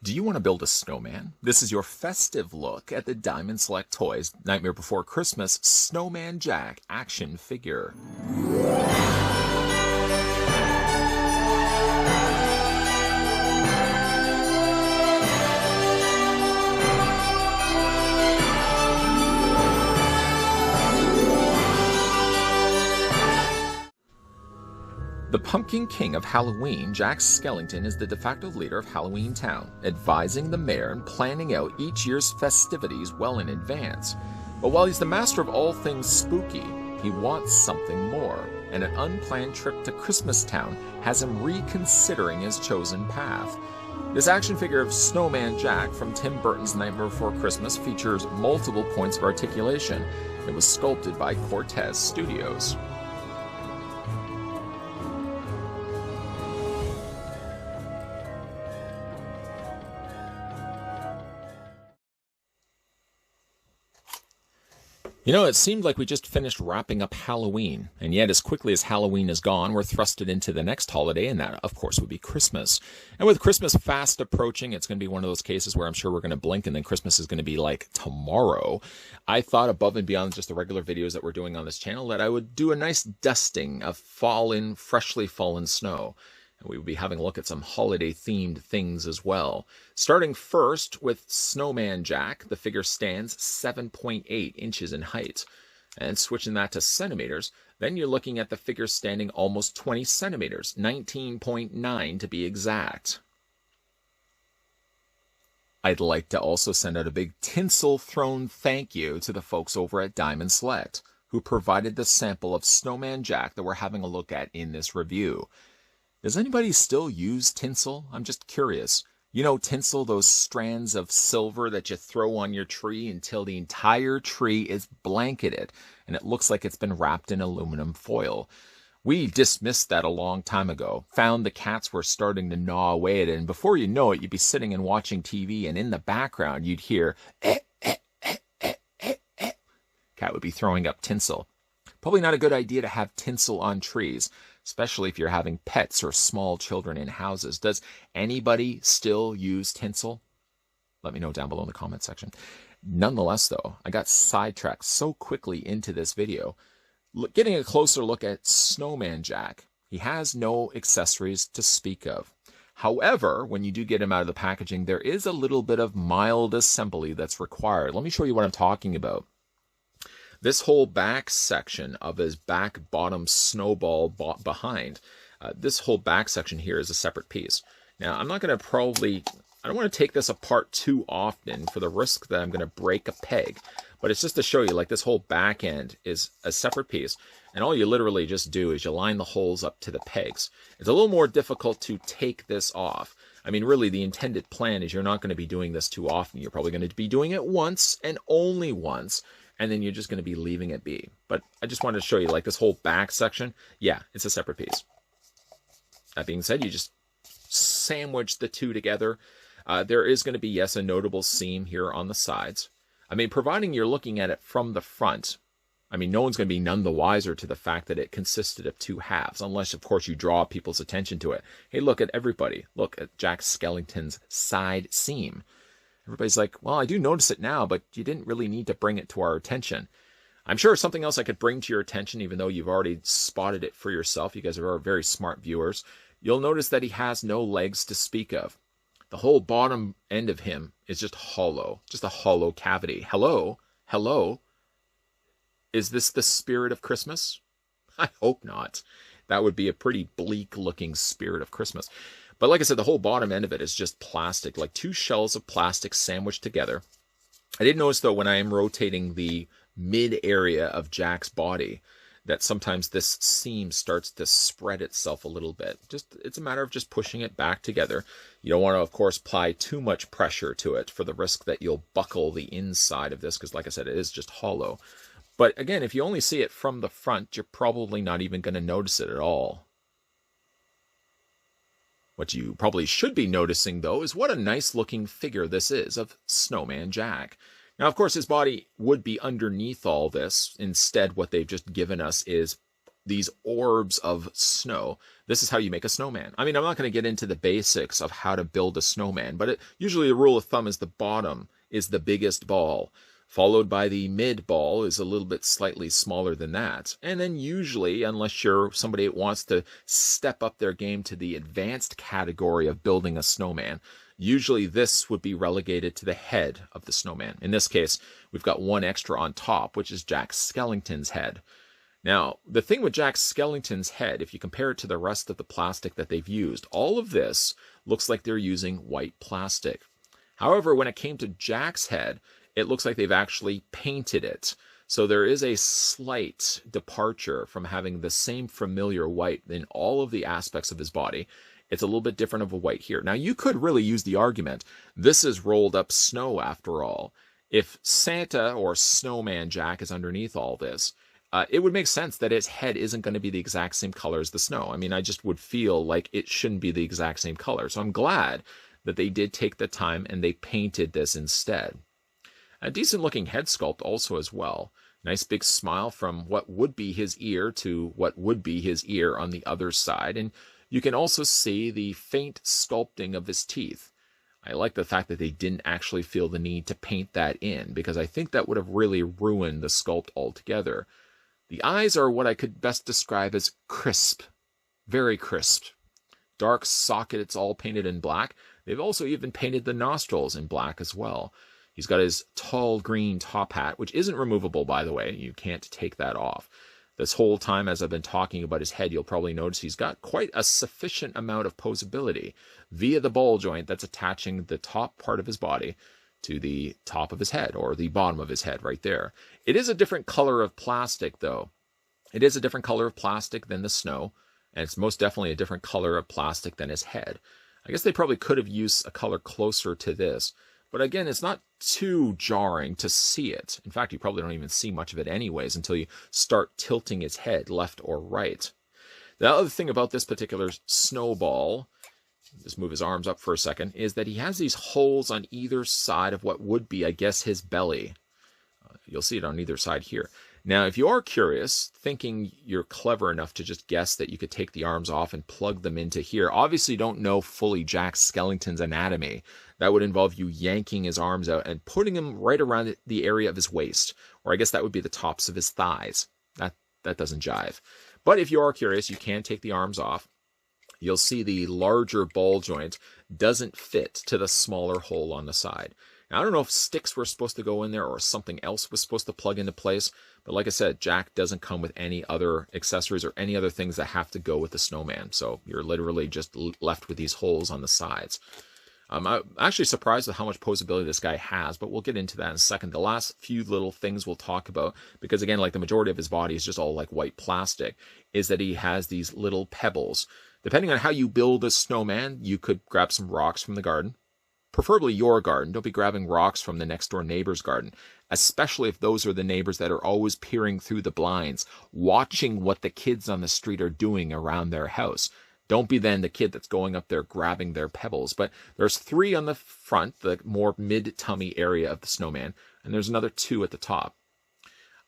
Do you want to build a snowman? This is your festive look at the Diamond Select Toys Nightmare Before Christmas Snowman Jack action figure. The Pumpkin King of Halloween, Jack Skellington, is the de facto leader of Halloween Town, advising the mayor and planning out each year's festivities well in advance. But while he's the master of all things spooky, he wants something more, and an unplanned trip to Christmas Town has him reconsidering his chosen path. This action figure of Snowman Jack from Tim Burton's Nightmare Before Christmas features multiple points of articulation. It was sculpted by Cortez Studios. You know, it seemed like we just finished wrapping up Halloween, and yet as quickly as Halloween is gone, we're thrusted into the next holiday, and that, of course, would be Christmas. And with Christmas fast approaching, it's going to be one of those cases where I'm sure we're going to blink, and then Christmas is going to be like tomorrow. I thought above and beyond just the regular videos that we're doing on this channel that I would do a nice dusting of freshly fallen snow. We will be having a look at some holiday-themed things as well. Starting first with Snowman Jack, the figure stands 7.8 inches in height. And switching that to centimeters, then you're looking at the figure standing almost 20 centimeters, 19.9 to be exact. I'd like to also send out a big tinsel thrown thank you to the folks over at Diamond Select, who provided the sample of Snowman Jack that we're having a look at in this review. Does anybody still use tinsel? I'm just curious. You know tinsel, those strands of silver that you throw on your tree until the entire tree is blanketed and it looks like it's been wrapped in aluminum foil. We dismissed that a long time ago, found the cats were starting to gnaw away at it, and before you know it, you'd be sitting and watching TV, and in the background you'd hear, eh, eh, eh, eh, eh, eh. Cat would be throwing up tinsel. Probably not a good idea to have tinsel on trees, especially if you're having pets or small children in houses. Does anybody still use tinsel? Let me know down below in the comment section. Nonetheless, though, I got sidetracked so quickly into this video. Getting a closer look at Snowman Jack, he has no accessories to speak of. However, when you do get him out of the packaging, there is a little bit of mild assembly that's required. Let me show you what I'm talking about. This whole back section of his back bottom snowball behind, this whole back section here is a separate piece. Now, I'm not going to I don't want to take this apart too often for the risk that I'm going to break a peg. But it's just to show you, like, this whole back end is a separate piece. And all you literally just do is you line the holes up to the pegs. It's a little more difficult to take this off. I mean, really, the intended plan is you're not going to be doing this too often. You're probably going to be doing it once and only once. And then you're just going to be leaving it be. But I just wanted to show you, like, this whole back section. Yeah, it's a separate piece. That being said, you just sandwich the two together. There is going to be, yes, a notable seam here on the sides. I mean, providing you're looking at it from the front, I mean, no one's going to be none the wiser to the fact that it consisted of two halves, unless, of course, you draw people's attention to it. Hey, look at everybody. Look at Jack Skellington's side seam. Everybody's like, well, I do notice it now, but you didn't really need to bring it to our attention. I'm sure something else I could bring to your attention, even though you've already spotted it for yourself. You guys are very smart viewers. You'll notice that he has no legs to speak of. The whole bottom end of him is just hollow, just a hollow cavity. Hello? Hello? Is this the spirit of Christmas? I hope not. That would be a pretty bleak-looking spirit of Christmas. But like I said, the whole bottom end of it is just plastic, like two shells of plastic sandwiched together. I did notice, though, when I am rotating the mid area of Jack's body, that sometimes this seam starts to spread itself a little bit. It's a matter of just pushing it back together. You don't want to, of course, apply too much pressure to it for the risk that you'll buckle the inside of this, because like I said, it is just hollow. But again, if you only see it from the front, you're probably not even going to notice it at all. What you probably should be noticing, though, is what a nice-looking figure this is of Snowman Jack. Now, of course, his body would be underneath all this. Instead, what they've just given us is these orbs of snow, this is how you make a snowman. I mean, I'm not going to get into the basics of how to build a snowman, but usually the rule of thumb is the bottom is the biggest ball, followed by the mid ball is a little bit slightly smaller than that. And then usually, unless you're somebody that wants to step up their game to the advanced category of building a snowman, usually this would be relegated to the head of the snowman. In this case, we've got one extra on top, which is Jack Skellington's head. Now, the thing with Jack Skellington's head, if you compare it to the rest of the plastic that they've used, all of this looks like they're using white plastic. However, when it came to Jack's head, it looks like they've actually painted it. So there is a slight departure from having the same familiar white in all of the aspects of his body. It's a little bit different of a white here. Now, you could really use the argument, this is rolled up snow after all. If Santa or Snowman Jack is underneath all this, it would make sense that its head isn't going to be the exact same color as the snow. I mean, I just would feel like it shouldn't be the exact same color. So I'm glad that they did take the time and they painted this instead. A decent looking head sculpt also as well. Nice big smile from what would be his ear to what would be his ear on the other side. And you can also see the faint sculpting of his teeth. I like the fact that they didn't actually feel the need to paint that in, because I think that would have really ruined the sculpt altogether. The eyes are what I could best describe as crisp, very crisp. Dark socket, it's all painted in black. They've also even painted the nostrils in black as well. He's got his tall green top hat, which isn't removable, by the way. You can't take that off. This whole time as I've been talking about his head, you'll probably notice he's got quite a sufficient amount of posability via the ball joint that's attaching the top part of his body to the top of his head, or the bottom of his head right there. It is a different color of plastic, though. It is a different color of plastic than the snow, and it's most definitely a different color of plastic than his head. I guess they probably could have used a color closer to this, but again, it's not too jarring to see it. In fact, you probably don't even see much of it anyways until you start tilting his head left or right. The other thing about this particular snowball, just move his arms up for a second, is that he has these holes on either side of what would be, I guess, his belly. You'll see it on either side here. Now, if you are curious, thinking you're clever enough to just guess that you could take the arms off and plug them into here, obviously don't know fully Jack Skellington's anatomy. That would involve you yanking his arms out and putting them right around the area of his waist, or I guess that would be the tops of his thighs. That doesn't jive. But if you are curious, you can take the arms off. You'll see the larger ball joint doesn't fit to the smaller hole on the side. Now, I don't know if sticks were supposed to go in there or something else was supposed to plug into place, but like I said, Jack doesn't come with any other accessories or any other things that have to go with the snowman, so you're literally just left with these holes on the sides. I'm actually surprised with how much posability this guy has, but we'll get into that in a second. The last few little things we'll talk about, because again, like the majority of his body is just all like white plastic, is that he has these little pebbles. Depending on how you build a snowman, you could grab some rocks from the garden. Preferably your garden. Don't be grabbing rocks from the next door neighbor's garden, especially if those are the neighbors that are always peering through the blinds, watching what the kids on the street are doing around their house. Don't be then the kid that's going up there grabbing their pebbles. But there's 3 on the front, the more mid-tummy area of the snowman, and there's another 2 at the top.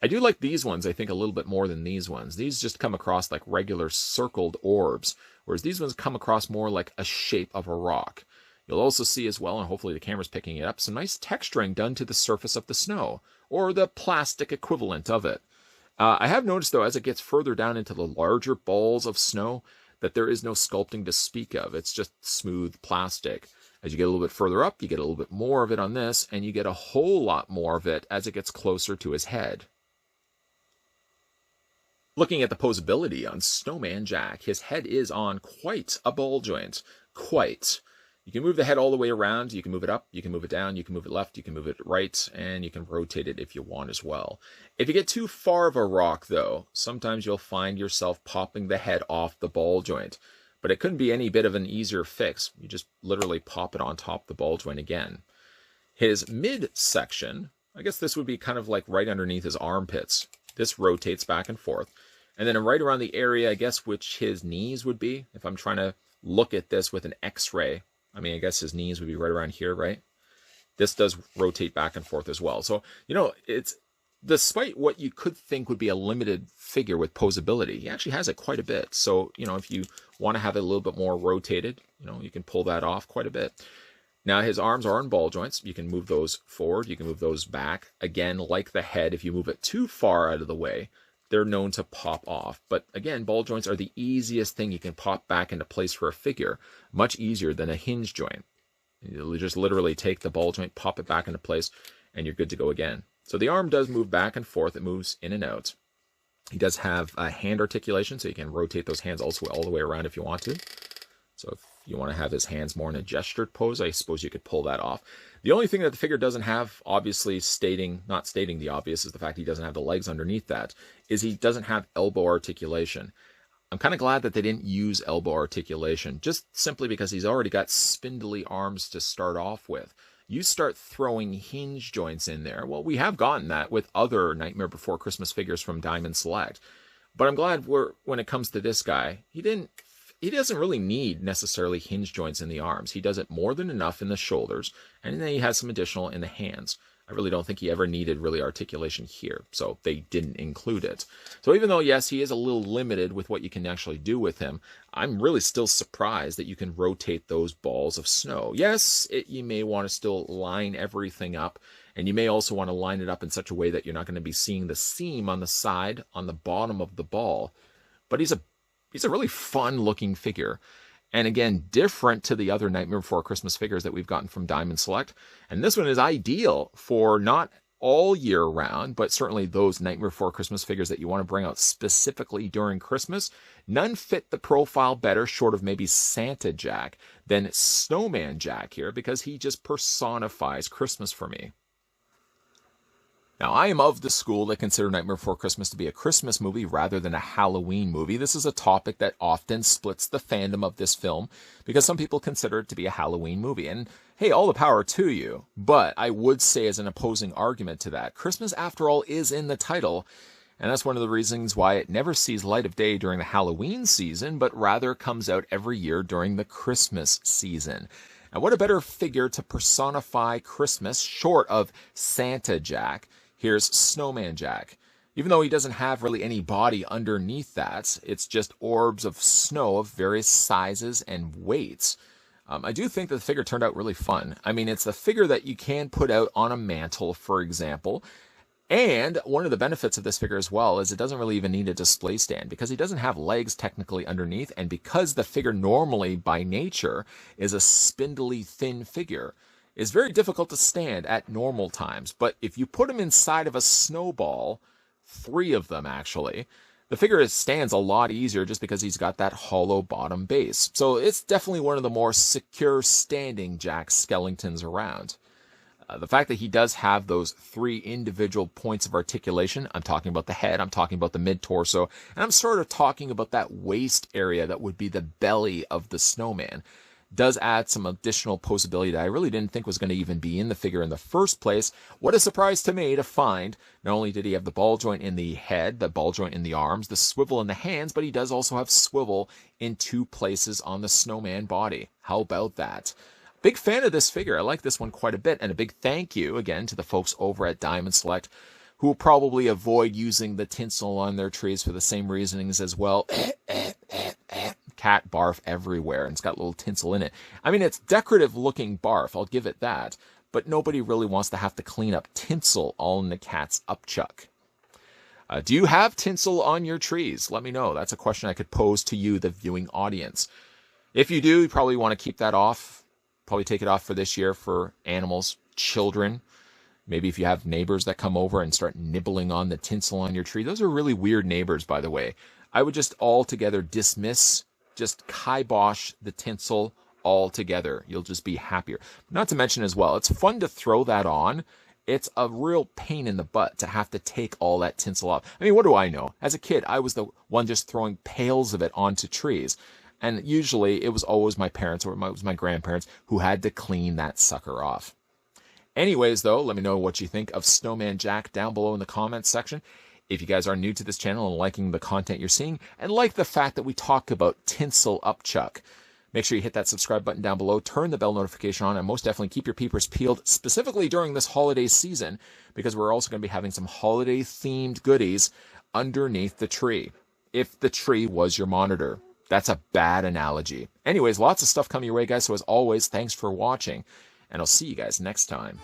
I do like these ones, I think, a little bit more than these ones. These just come across like regular circled orbs, whereas these ones come across more like a shape of a rock. You'll also see as well, and hopefully the camera's picking it up, some nice texturing done to the surface of the snow, or the plastic equivalent of it. I have noticed, though, as it gets further down into the larger balls of snow, that there is no sculpting to speak of. It's just smooth plastic. As you get a little bit further up, you get a little bit more of it on this, and you get a whole lot more of it as it gets closer to his head. Looking at the posability on Snowman Jack, his head is on quite a ball joint. Quite. You can move the head all the way around. You can move it up, you can move it down, you can move it left, you can move it right, and you can rotate it if you want as well. If you get too far of a rock, though, sometimes you'll find yourself popping the head off the ball joint. But it couldn't be any bit of an easier fix. You just literally pop it on top of the ball joint again. His midsection, I guess this would be kind of like right underneath his armpits. This rotates back and forth. And then right around the area, I guess, which his knees would be. If I'm trying to look at this with an X-ray, I mean, I guess his knees would be right around here, right? This does rotate back and forth as well. So, you know, despite what you could think would be a limited figure with posability, he actually has it quite a bit. So, if you want to have it a little bit more rotated, you can pull that off quite a bit. Now, his arms are on ball joints. You can move those forward. You can move those back. Again, like the head, if you move it too far out of the way, they're known to pop off. But again, ball joints are the easiest thing you can pop back into place for a figure. Much easier than a hinge joint. You'll just literally take the ball joint, pop it back into place, and you're good to go again. So the arm does move back and forth. It moves in and out. He does have a hand articulation, so you can rotate those hands also all the way around if you want to. So if you want to have his hands more in a gestured pose, I suppose you could pull that off. The only thing that the figure doesn't have, obviously not stating the obvious, is the fact he doesn't have the legs underneath that, is he doesn't have elbow articulation. I'm kind of glad that they didn't use elbow articulation, just simply because he's already got spindly arms to start off with. You start throwing hinge joints in there. Well, we have gotten that with other Nightmare Before Christmas figures from Diamond Select. But I'm glad when it comes to this guy, he doesn't really need necessarily hinge joints in the arms. He does it more than enough in the shoulders, and then he has some additional in the hands. I really don't think he ever needed really articulation here, so they didn't include it. So even though, yes, he is a little limited with what you can actually do with him, I'm really still surprised that you can rotate those balls of snow. Yes, you may want to still line everything up, and you may also want to line it up in such a way that you're not going to be seeing the seam on the side, on the bottom of the ball. But he's a really fun-looking figure. And again, different to the other Nightmare Before Christmas figures that we've gotten from Diamond Select. And this one is ideal for not all year round, but certainly those Nightmare Before Christmas figures that you want to bring out specifically during Christmas. None fit the profile better, short of maybe Santa Jack, than Snowman Jack here, because he just personifies Christmas for me. Now, I am of the school that consider Nightmare Before Christmas to be a Christmas movie rather than a Halloween movie. This is a topic that often splits the fandom of this film because some people consider it to be a Halloween movie. And hey, all the power to you. But I would say as an opposing argument to that, Christmas, after all, is in the title. And that's one of the reasons why it never sees light of day during the Halloween season, but rather comes out every year during the Christmas season. And what a better figure to personify Christmas, short of Santa Jack. Here's Snowman Jack. Even though he doesn't have really any body underneath that, it's just orbs of snow of various sizes and weights. I do think that the figure turned out really fun. I mean, it's the figure that you can put out on a mantle, for example. And one of the benefits of this figure as well is it doesn't really even need a display stand because he doesn't have legs technically underneath. And because the figure normally by nature is a spindly thin figure, it's very difficult to stand at normal times. But if you put him inside of a snowball, 3 of them actually, the figure stands a lot easier just because he's got that hollow bottom base. So it's definitely one of the more secure standing Jack Skellingtons around. The fact that he does have those 3 individual points of articulation, I'm talking about the head, I'm talking about the mid-torso, and I'm sort of talking about that waist area that would be the belly of the snowman, does add some additional posability that I really didn't think was going to even be in the figure in the first place. What a surprise to me to find, not only did he have the ball joint in the head, the ball joint in the arms, the swivel in the hands, but he does also have swivel in 2 places on the snowman body. How about that? Big fan of this figure. I like this one quite a bit. And a big thank you, again, to the folks over at Diamond Select, who will probably avoid using the tinsel on their trees for the same reasonings as well. Cat barf everywhere, and it's got little tinsel in it. I mean, it's decorative looking barf, I'll give it that, but nobody really wants to have to clean up tinsel all in the cat's upchuck. Do you have tinsel on your trees? Let me know. That's a question I could pose to you, the viewing audience. If you do, you probably want to keep that off. Probably take it off for this year for animals, children. Maybe if you have neighbors that come over and start nibbling on the tinsel on your tree. Those are really weird neighbors, by the way. I would just altogether dismiss, just kibosh the tinsel altogether. You'll just be happier. Not to mention as well, it's fun to throw that on. It's a real pain in the butt to have to take all that tinsel off. I mean, what do I know? As a kid, I was the one just throwing pails of it onto trees. And usually it was always my parents or it was my grandparents who had to clean that sucker off. Anyways, though, let me know what you think of Snowman Jack down below in the comments section. If you guys are new to this channel and liking the content you're seeing and like the fact that we talk about tinsel upchuck, Make sure you hit that subscribe button down below, turn the bell notification on, and most definitely keep your peepers peeled, specifically during this holiday season, because we're also going to be having some holiday-themed goodies underneath the tree. If the tree was your monitor. That's a bad analogy. Anyways, lots of stuff coming your way, guys. So as always, thanks for watching, and I'll see you guys next time.